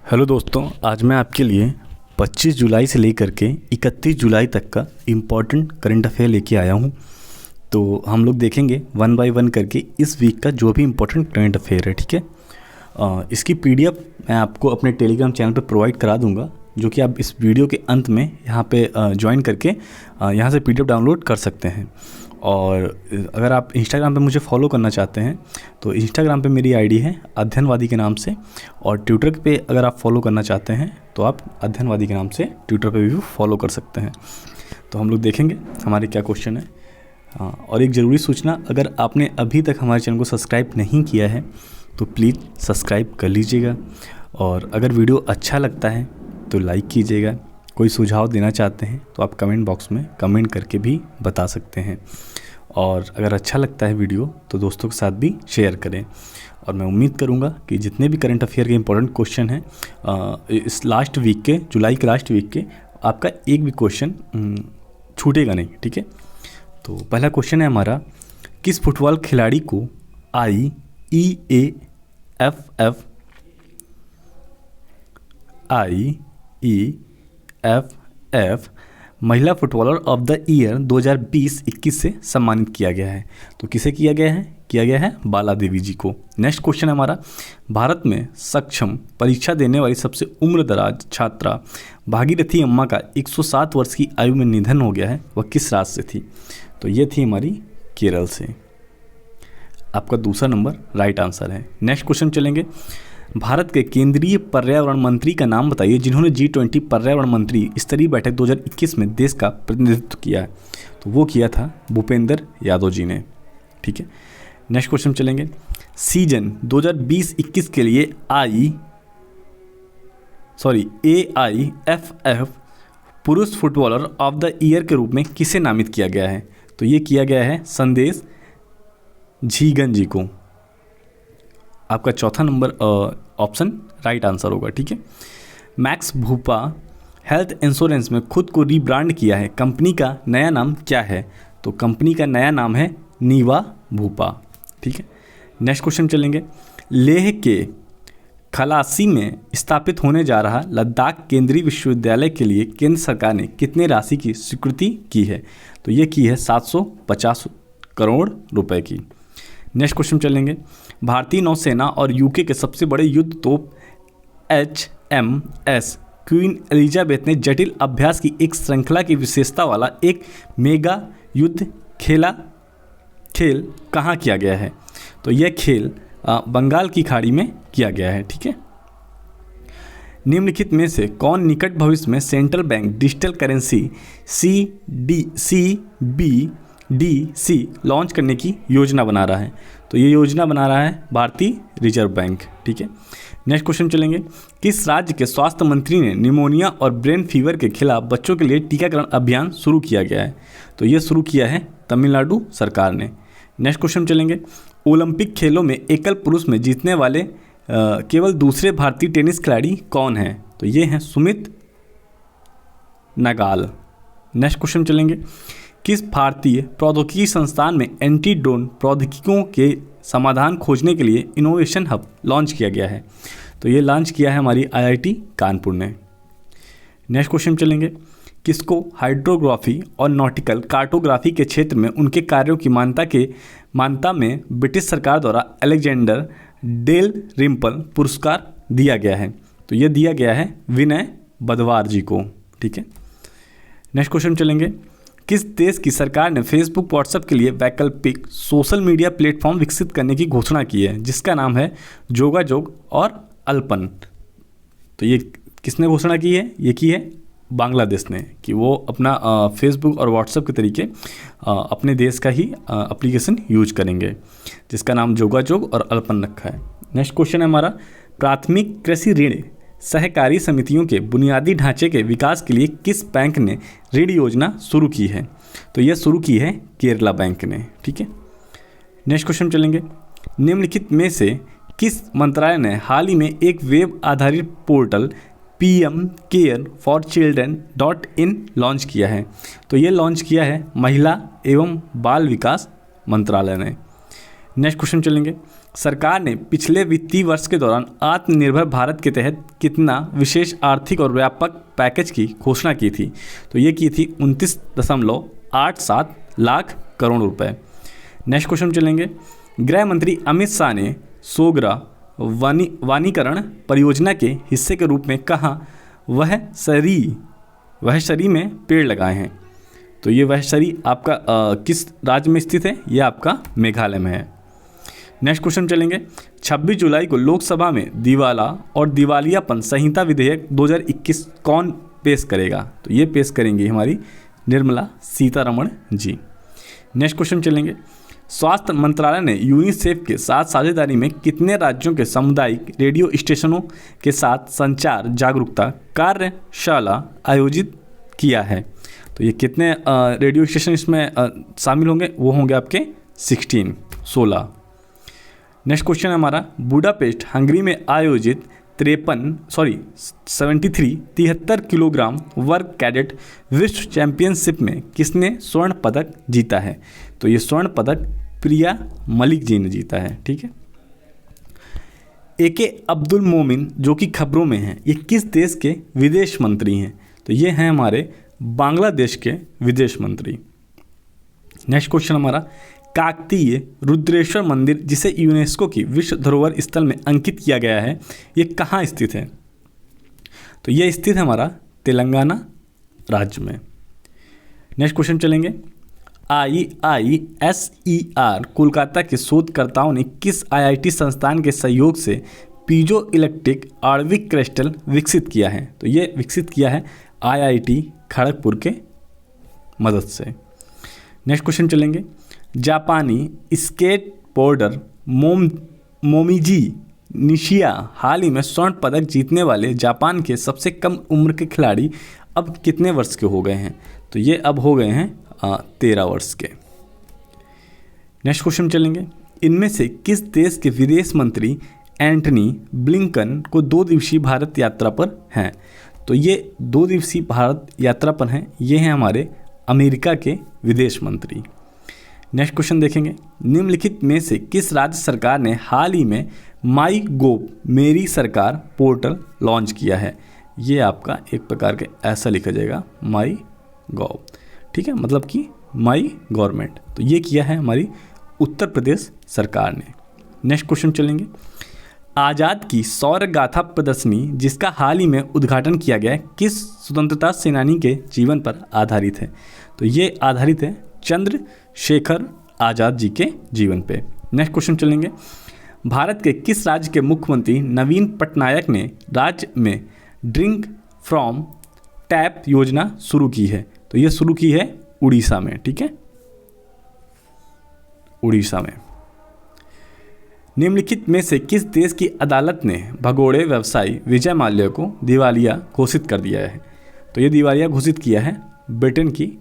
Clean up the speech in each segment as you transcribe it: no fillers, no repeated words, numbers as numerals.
Hello दोस्तों, आज मैं आपके लिए 25 जुलाई से लेकर के 31 जुलाई तक का इम्पॉर्टेंट करंट अफेयर लेके आया हूँ। तो हम लोग देखेंगे वन बाय वन करके इस वीक का जो भी इम्पोर्टेंट करंट अफेयर है। ठीक है, इसकी पीडीएफ मैं आपको अपने टेलीग्राम चैनल पर प्रोवाइड करा दूँगा, जो कि आप इस वीडियो के अंत में यहाँ पे ज्वाइन करके यहाँ से पीडीएफ डाउनलोड कर सकते हैं। और अगर आप इंस्टाग्राम पे मुझे फॉलो करना चाहते हैं तो इंस्टाग्राम पे मेरी आईडी है अध्ययनवादी के नाम से, और ट्विटर पे अगर आप फॉलो करना चाहते हैं तो आप अध्ययनवादी के नाम से ट्विटर पे भी फॉलो कर सकते हैं। तो हम लोग देखेंगे हमारे क्या क्वेश्चन है। और एक ज़रूरी सूचना, अगर आपने अभी तक हमारे चैनल को सब्सक्राइब नहीं किया है तो प्लीज़ सब्सक्राइब कर लीजिएगा, और अगर वीडियो अच्छा लगता है तो लाइक कीजिएगा। कोई सुझाव देना चाहते हैं तो आप कमेंट बॉक्स में कमेंट करके भी बता सकते हैं, और अगर अच्छा लगता है वीडियो तो दोस्तों के साथ भी शेयर करें। और मैं उम्मीद करूंगा कि जितने भी करंट अफेयर के इंपॉर्टेंट क्वेश्चन हैं इस लास्ट वीक के, जुलाई के लास्ट वीक के, आपका एक भी क्वेश्चन छूटेगा नहीं। ठीक है, तो पहला क्वेश्चन है हमारा, किस फुटबॉल खिलाड़ी को IEFF महिला फुटबॉलर ऑफ द ईयर 2020-21 से सम्मानित किया गया है? तो किसे किया गया है बाला देवी जी को। नेक्स्ट क्वेश्चन है हमारा, भारत में सक्षम परीक्षा देने वाली सबसे उम्रदराज छात्रा भागीरथी अम्मा का 107 वर्ष की आयु में निधन हो गया है, वह किस राज्य से थी? तो ये थी हमारी केरल से। आपका दूसरा नंबर राइट आंसर है। नेक्स्ट क्वेश्चन चलेंगे, भारत के केंद्रीय पर्यावरण मंत्री का नाम बताइए जिन्होंने G20 पर्यावरण मंत्री स्तरीय बैठक 2021 में देश का प्रतिनिधित्व किया है। तो वो किया था भूपेंद्र यादव जी ने। ठीक है, नेक्स्ट क्वेश्चन चलेंगे, सीजन 2020-21 के लिए AIFF पुरुष फुटबॉलर ऑफ द ईयर के रूप में किसे नामित किया गया है? तो ये किया गया है संदेश झीगन जी को। आपका चौथा नंबर ऑप्शन राइट आंसर होगा। ठीक है, मैक्स भूपा हेल्थ इंश्योरेंस में खुद को रीब्रांड किया है, कंपनी का नया नाम क्या है? तो कंपनी का नया नाम है नीवा भूपा। ठीक है, नेक्स्ट क्वेश्चन चलेंगे, लेह के खलासी में स्थापित होने जा रहा लद्दाख केंद्रीय विश्वविद्यालय के लिए केंद्र सरकार ने कितने राशि की स्वीकृति की है? तो ये की है 750 करोड़ रुपए की। नेक्स्ट क्वेश्चन चलेंगे, भारतीय नौसेना और यूके के सबसे बड़े युद्ध तोप HMS क्वीन एलिजाबेथ ने जटिल अभ्यास की एक श्रृंखला की विशेषता वाला एक मेगा युद्ध खेल कहाँ किया गया है? तो यह खेल बंगाल की खाड़ी में किया गया है। ठीक है, निम्नलिखित में से कौन निकट भविष्य में central bank digital currency CBDC launch करने की योजना बना रहा है? तो ये योजना बना रहा है भारतीय रिजर्व बैंक। ठीक है, नेक्स्ट क्वेश्चन चलेंगे, किस राज्य के स्वास्थ्य मंत्री ने निमोनिया और ब्रेन फीवर के खिलाफ बच्चों के लिए टीकाकरण अभियान शुरू किया गया है? तो ये शुरू किया है तमिलनाडु सरकार ने। नेक्स्ट क्वेश्चन चलेंगे, ओलंपिक खेलों में एकल पुरुष में जीतने वाले केवल दूसरे भारतीय टेनिस खिलाड़ी कौन हैं? तो ये हैं सुमित नागाल। नेक्स्ट क्वेश्चन चलेंगे, किस भारतीय प्रौद्योगिकी संस्थान में एंटी ड्रोन प्रौद्योगिकियों के समाधान खोजने के लिए इनोवेशन हब लॉन्च किया गया है? तो ये लॉन्च किया है हमारी IIT कानपुर ने। नेक्स्ट क्वेश्चन चलेंगे, किसको हाइड्रोग्राफी और नॉटिकल कार्टोग्राफी के क्षेत्र में उनके कार्यों की मान्यता में ब्रिटिश सरकार द्वारा अलेक्जेंडर डेल रिम्पल पुरस्कार दिया गया है? तो ये दिया गया है विनय बदवार जी को। ठीक है, नेक्स्ट क्वेश्चन चलेंगे, किस देश की सरकार ने फेसबुक व्हाट्सएप के लिए वैकल्पिक सोशल मीडिया प्लेटफॉर्म विकसित करने की घोषणा की है, जिसका नाम है जोगाजोग और अल्पन? तो ये किसने घोषणा की है? ये की है बांग्लादेश ने, कि वो अपना फेसबुक और व्हाट्सएप के तरीके अपने देश का ही एप्लीकेशन यूज करेंगे, जिसका नाम जोगाजोग और अल्पन रखा है। नेक्स्ट क्वेश्चन है हमारा, प्राथमिक कृषि ऋण सहकारी समितियों के बुनियादी ढांचे के विकास के लिए किस बैंक ने ऋण योजना शुरू की है? तो यह शुरू की है केरला बैंक ने। ठीक है, नेक्स्ट क्वेश्चन चलेंगे, निम्नलिखित में से किस मंत्रालय ने हाल ही में एक वेब आधारित portal PM care for children launch किया है? तो ये लॉन्च किया है महिला एवं बाल विकास मंत्रालय ने। नेक्स्ट क्वेश्चन चलेंगे, सरकार ने पिछले वित्तीय वर्ष के दौरान आत्मनिर्भर भारत के तहत कितना विशेष आर्थिक और व्यापक पैकेज की घोषणा की थी? तो ये की थी 29.87 लाख करोड़ रुपए। नेक्स्ट क्वेश्चन चलेंगे। गृह मंत्री अमित शाह ने सोगरा वनीकरण परियोजना के हिस्से के रूप में कहाँ वहशरी में पेड़ लगाए हैं? तो ये वहशरी आपका किस राज्य में स्थित है? ये आपका मेघालय में है। नेक्स्ट क्वेश्चन चलेंगे। 26 जुलाई को लोकसभा में दिवाला और दिवालियापन संहिता विधेयक 2021 कौन पेश करेगा? तो ये पेश करेंगी हमारी निर्मला सीतारमण जी। नेक्स्ट क्वेश्चन चलेंगे। स्वास्थ्य मंत्रालय ने यूनिसेफ के साथ साझेदारी में कितने राज्यों के सामुदायिक रेडियो स्टेशनों के साथ संचार जागरूकता कार्यशाला आयोजित किया है? तो ये कितने रेडियो स्टेशन इसमें शामिल होंगे? वो होंगे आपके 16। नेक्स्ट क्वेश्चन है हमारा। बुडापेस्ट हंगरी में आयोजित 73 किलोग्राम वर्ग कैडेट विश्व चैंपियनशिप में किसने स्वर्ण पदक जीता है? तो ये स्वर्ण पदक प्रिया मलिक जी ने जीता है। ठीक है। AK अब्दुल मोमिन जो कि खबरों में हैं, ये किस देश के विदेश मंत्री हैं? तो ये हैं हमारे बांग्लादेश के विदेश मंत्री। नेक्स्ट क्वेश्चन हमारा। काकतीय रुद्रेश्वर मंदिर जिसे यूनेस्को की विश्व धरोहर स्थल में अंकित किया गया है, ये कहाँ स्थित है? तो ये स्थित है हमारा तेलंगाना राज्य में। नेक्स्ट क्वेश्चन चलेंगे। IISER कोलकाता के शोधकर्ताओं ने किस IIT संस्थान के सहयोग से पीजो इलेक्ट्रिक आणविक क्रिस्टल विकसित किया है? तो ये विकसित किया है IIT खड़गपुर के मदद से। नेक्स्ट क्वेश्चन चलेंगे। जापानी स्केट बोर्डर मोमिजी निशिया हाल ही में स्वर्ण पदक जीतने वाले जापान के सबसे कम उम्र के खिलाड़ी अब कितने वर्ष के हो गए हैं? तो ये अब हो गए हैं 13 वर्ष के। नेक्स्ट क्वेश्चन चलेंगे। इनमें से किस देश के विदेश मंत्री एंटनी ब्लिंकन को 2 दिवसीय भारत यात्रा पर हैं? तो ये 2 दिवसीय भारत यात्रा पर हैं, ये हैं हमारे अमेरिका के विदेश मंत्री। नेक्स्ट क्वेश्चन देखेंगे। निम्नलिखित में से किस राज्य सरकार ने हाल ही में माई गोव मेरी सरकार पोर्टल लॉन्च किया है? ये आपका एक प्रकार के ऐसा लिखा जाएगा माई गोव, ठीक है, मतलब कि माई गवर्नमेंट। तो ये किया है हमारी उत्तर प्रदेश सरकार ने। नेक्स्ट क्वेश्चन चलेंगे। आज़ाद की सौर गाथा प्रदर्शनी जिसका हाल ही में उद्घाटन किया गया किस स्वतंत्रता सेनानी के जीवन पर आधारित है? तो ये आधारित है चंद्रशेखर आज़ाद जी के जीवन पे। नेक्स्ट क्वेश्चन चलेंगे। भारत के किस राज्य के मुख्यमंत्री नवीन पटनायक ने राज्य में ड्रिंक फ्रॉम टैप योजना शुरू की है? तो ये शुरू की है उड़ीसा में। ठीक है, उड़ीसा में। निम्नलिखित में से किस देश की अदालत ने भगोड़े व्यवसायी विजय माल्या को दिवालिया घोषित कर दिया है? तो ये दिवालिया घोषित किया है ब्रिटेन की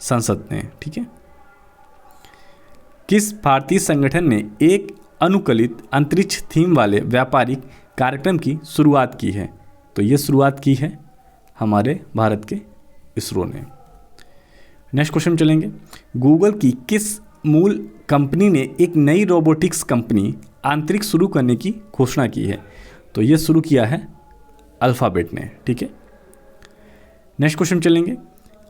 संसद ने। ठीक है। किस भारतीय संगठन ने एक अनुकूलित अंतरिक्ष थीम वाले व्यापारिक कार्यक्रम की शुरुआत की है? तो ये शुरुआत की है हमारे भारत के इसरो ने। नेक्स्ट क्वेश्चन चलेंगे। गूगल की किस मूल कंपनी ने एक नई रोबोटिक्स कंपनी आंतरिक शुरू करने की घोषणा की है? तो ये शुरू किया है अल्फाबेट ने। ठीक है। नेक्स्ट क्वेश्चन चलेंगे।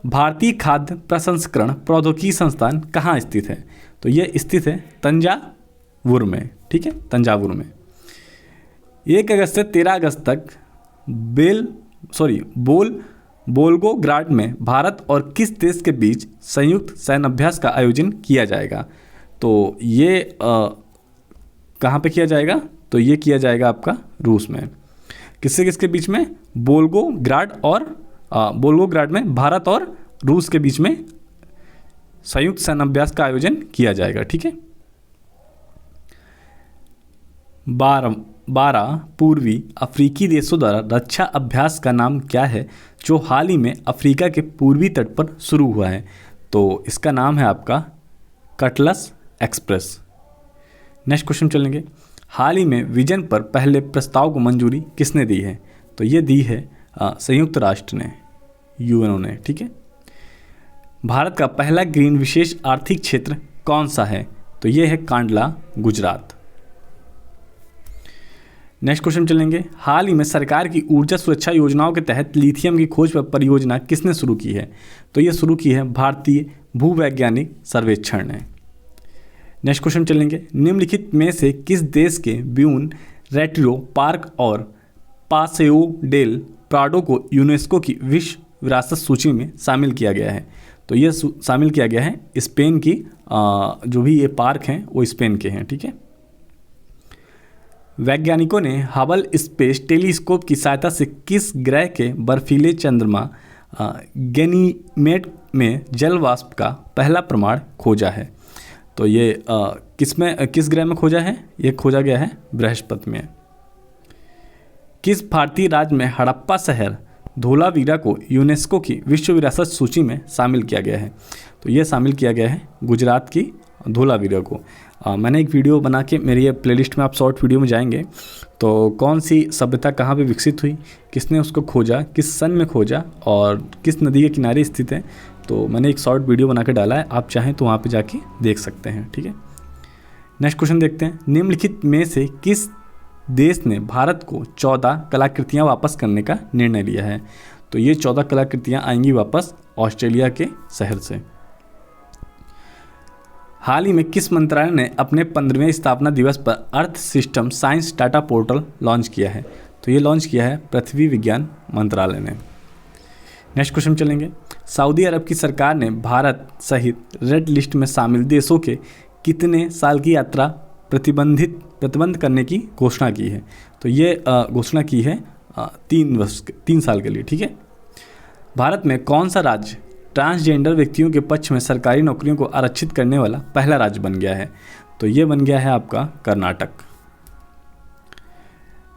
भारतीय खाद्य प्रसंस्करण प्रौद्योगिकी संस्थान कहाँ स्थित है? तो ये स्थित है तंजावुर में। ठीक है, तंजावुर में। 1 अगस्त से 13 अगस्त तक बोल्गोग्राड में भारत और किस देश के बीच संयुक्त सैन्य अभ्यास का आयोजन किया जाएगा? तो ये कहाँ पे किया जाएगा? तो ये किया जाएगा आपका रूस में। किससे किसके बीच में? बोल्गोग्राड में भारत और रूस के बीच में संयुक्त सैन्य अभ्यास का आयोजन किया जाएगा। ठीक है। 12 पूर्वी अफ्रीकी देशों द्वारा रक्षा अभ्यास का नाम क्या है जो हाल ही में अफ्रीका के पूर्वी तट पर शुरू हुआ है? तो इसका नाम है आपका कटलस एक्सप्रेस। नेक्स्ट क्वेश्चन चलेंगे। हाल ही में विजन पर पहले प्रस्ताव को मंजूरी किसने दी है? तो ये दी है संयुक्त राष्ट्र ने, यूएनओ ने। ठीक है। भारत का पहला ग्रीन विशेष आर्थिक क्षेत्र कौन सा है? तो ये है कांडला, गुजरात। नेक्स्ट क्वेश्चन चलेंगे, हाल ही में सरकार की ऊर्जा सुरक्षा योजनाओं के तहत लिथियम की खोज परियोजना किसने शुरू की है? तो ये शुरू की है भारतीय भूवैज्ञानिक सर्वेक्षण ने। नेक्स्ट क्वेश्चन चलेंगे, निम्नलिखित में से किस देश के ब्यून रेट्रो पार्क और पासेओ डेल प्राडो को यूनेस्को की विश्व विरासत सूची में शामिल किया गया है? तो ये शामिल किया गया है स्पेन की, जो भी ये पार्क हैं वो स्पेन के हैं, ठीक है। वैज्ञानिकों ने हबल स्पेस टेलीस्कोप की सहायता से किस ग्रह के बर्फीले चंद्रमा गैनीमेड में जल वाष्प का पहला प्रमाण खोजा है? तो ये किस ग्रह में खोजा है? ये खोजा गया है बृहस्पति में। किस भारतीय राज्य में हड़प्पा शहर धोलावीरा को यूनेस्को की विश्व विरासत सूची में शामिल किया गया है? तो ये शामिल किया गया है गुजरात की धोलावीरा को। मैंने एक वीडियो बना के, मेरी ये प्लेलिस्ट में आप शॉर्ट वीडियो में जाएंगे तो कौन सी सभ्यता कहाँ पे विकसित हुई, किसने उसको खोजा, किस सन में खोजा और किस नदी के किनारे स्थित है, तो मैंने एक शॉर्ट वीडियो बना के डाला है, आप चाहें तो वहाँ पे जाके देख सकते हैं, ठीक है। नेक्स्ट क्वेश्चन देखते हैं, निम्नलिखित में से किस देश ने भारत को 14 कलाकृतियाँ वापस करने का निर्णय लिया है? तो ये 14 कलाकृतियाँ आएंगी वापस ऑस्ट्रेलिया के शहर से। हाल ही में किस मंत्रालय ने अपने 15वें स्थापना दिवस पर earth system science data portal launch किया है? तो ये लॉन्च किया है पृथ्वी विज्ञान मंत्रालय ने। नेक्स्ट क्वेश्चन चलेंगे, सऊदी अरब की सरकार ने भारत सहित रेड लिस्ट में शामिल देशों के कितने साल की यात्रा प्रतिबंध करने की घोषणा की है? तो ये घोषणा की है 3 साल के लिए, ठीक है। भारत में कौन सा राज्य ट्रांसजेंडर व्यक्तियों के पक्ष में सरकारी नौकरियों को आरक्षित करने वाला पहला राज्य बन गया है? तो ये बन गया है आपका कर्नाटक।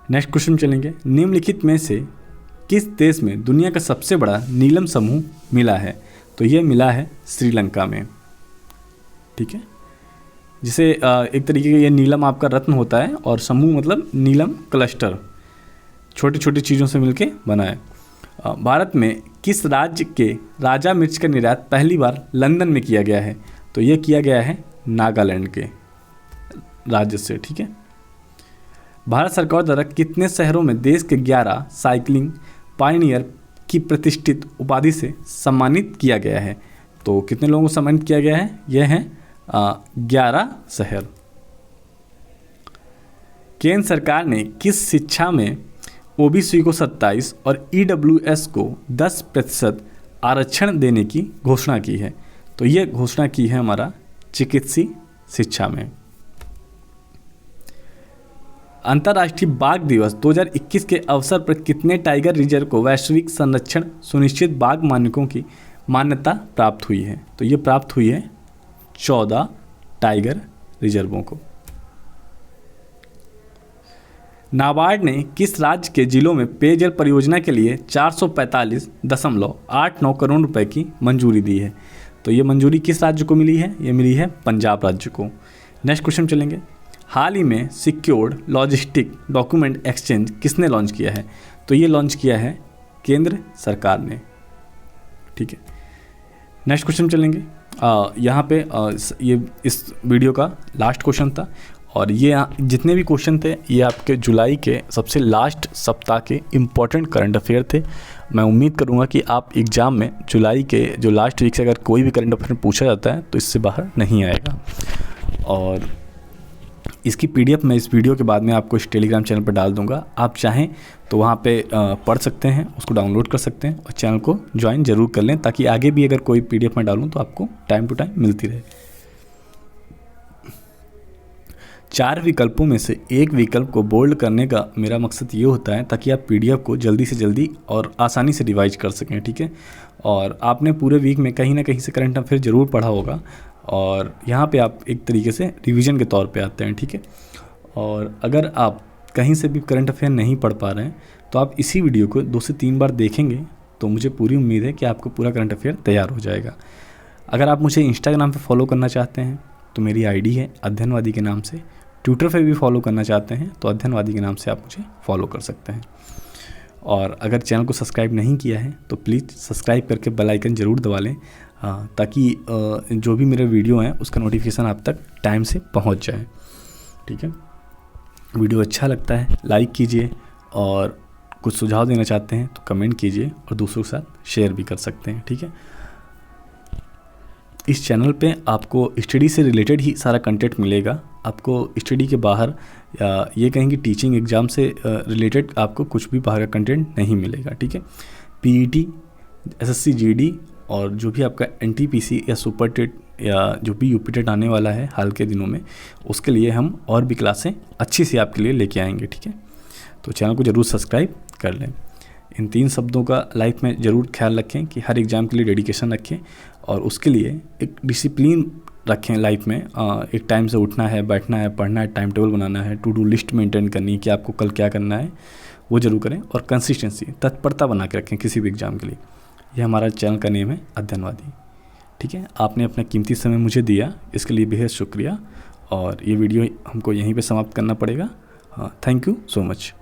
नेक्स्ट क्वेश्चन चलेंगे, निम्नलिखित में से किस देश में दुनिया का सबसे बड़ा नीलम समूह मिला है? तो ये मिला है श्रीलंका में, ठीक है। जिसे एक तरीके का ये नीलम आपका रत्न होता है और समूह मतलब नीलम क्लस्टर, छोटी छोटी चीज़ों से मिलके बना है। भारत में किस राज्य के राजा मिर्च का निर्यात पहली बार लंदन में किया गया है? तो ये किया गया है नागालैंड के राज्य से, ठीक है। भारत सरकार द्वारा कितने शहरों में देश के 11 साइकिलिंग पायनियर की प्रतिष्ठित उपाधि से सम्मानित किया गया है? तो कितने लोगों को सम्मानित किया गया है? यह हैं 11 शहर। केंद्र सरकार ने किस शिक्षा में ओबीसी को 27 और ईडब्ल्यूएस को 10% आरक्षण देने की घोषणा की है? तो ये घोषणा की है हमारा चिकित्सीय शिक्षा में। अंतर्राष्ट्रीय बाघ दिवस 2021 के अवसर पर कितने टाइगर रिजर्व को वैश्विक संरक्षण सुनिश्चित बाघ मानकों की मान्यता प्राप्त हुई है? तो ये प्राप्त हुई है 14 टाइगर रिजर्वों को। नाबार्ड ने किस राज्य के जिलों में पेयजल परियोजना के लिए 445.89 करोड़ रुपए की मंजूरी दी है? तो ये मंजूरी किस राज्य को मिली है? ये मिली है पंजाब राज्य को। नेक्स्ट क्वेश्चन चलेंगे, हाल ही में सिक्योर्ड लॉजिस्टिक डॉक्यूमेंट एक्सचेंज किसने लॉन्च किया है? तो ये लॉन्च किया है केंद्र सरकार ने, ठीक है। नेक्स्ट क्वेश्चन चलेंगे, यहाँ पे ये इस वीडियो का लास्ट क्वेश्चन था और ये जितने भी क्वेश्चन थे ये आपके जुलाई के सबसे लास्ट सप्ताह के इम्पोर्टेंट करंट अफेयर थे। मैं उम्मीद करूँगा कि आप एग्ज़ाम में जुलाई के जो लास्ट वीक से अगर कोई भी करंट अफेयर पूछा जाता है तो इससे बाहर नहीं आएगा। और इसकी पीडीएफ मैं इस वीडियो के बाद में आपको इस टेलीग्राम चैनल पर डाल दूंगा, आप चाहें तो वहाँ पे पढ़ सकते हैं, उसको डाउनलोड कर सकते हैं और चैनल को ज्वाइन ज़रूर कर लें ताकि आगे भी अगर कोई पीडीएफ मैं डालूँ तो आपको टाइम टू टाइम मिलती रहे। 4 विकल्पों में से एक विकल्प को बोल्ड करने का मेरा मकसद ये होता है ताकि आप पीडीएफ को जल्दी से जल्दी और आसानी से रिवाइज कर सकें, ठीक है। और आपने पूरे वीक में कहीं ना कहीं से करंट अफेयर ज़रूर पढ़ा होगा और यहाँ पे आप एक तरीके से रिवीजन के तौर पे आते हैं, ठीक है। और अगर आप कहीं से भी करंट अफेयर नहीं पढ़ पा रहे हैं तो आप इसी वीडियो को 2 से 3 बार देखेंगे तो मुझे पूरी उम्मीद है कि आपको पूरा करंट अफेयर तैयार हो जाएगा। अगर आप मुझे इंस्टाग्राम पे फॉलो करना चाहते हैं तो मेरी आईडी है अध्ययनवादी के नाम से। ट्विटर पे भी फॉलो करना चाहते हैं तो अध्ययनवादी के नाम से आप मुझे फॉलो कर सकते हैं। और अगर चैनल को सब्सक्राइब नहीं किया है तो प्लीज़ सब्सक्राइब करके बेल आइकन ज़रूर दबा लें। हाँ, ताकि जो भी मेरे वीडियो हैं उसका नोटिफिकेशन आप तक टाइम से पहुंच जाए। ठीक है, वीडियो अच्छा लगता है लाइक कीजिए, और कुछ सुझाव देना चाहते हैं तो कमेंट कीजिए, और दूसरों के साथ शेयर भी कर सकते हैं। ठीक है, इस चैनल पे आपको स्टडी से रिलेटेड ही सारा कंटेंट मिलेगा। आपको स्टडी के बाहर या ये कहें कि टीचिंग एग्ज़ाम से रिलेटेड आपको कुछ भी बाहर का कंटेंट नहीं मिलेगा। ठीक है, पीईटी, एसएससी, जीडी और जो भी आपका एनटीपीसी या सुपर टेट या जो भी यूपी टेट आने वाला है हाल के दिनों में, उसके लिए हम और भी क्लासें अच्छी सी आपके लिए लेके आएंगे। ठीक है, तो चैनल को ज़रूर सब्सक्राइब कर लें। इन 3 शब्दों का लाइफ में ज़रूर ख्याल रखें कि हर एग्ज़ाम के लिए डेडिकेशन रखें, और उसके लिए एक डिसिप्लिन रखें लाइफ में। एक टाइम से उठना है, बैठना है, पढ़ना है, टाइम टेबल बनाना है, टू डू लिस्ट मेंटेन करनी है कि आपको कल क्या करना है, वो ज़रूर करें। और कंसिस्टेंसी, तत्परता बना के रखें किसी भी एग्ज़ाम के लिए। यह हमारा चैनल का नेम है अध्ययनवादी। ठीक है, आपने अपना कीमती समय मुझे दिया, इसके लिए बेहद शुक्रिया। और ये वीडियो हमको यहीं पे समाप्त करना पड़ेगा। Thank you so much.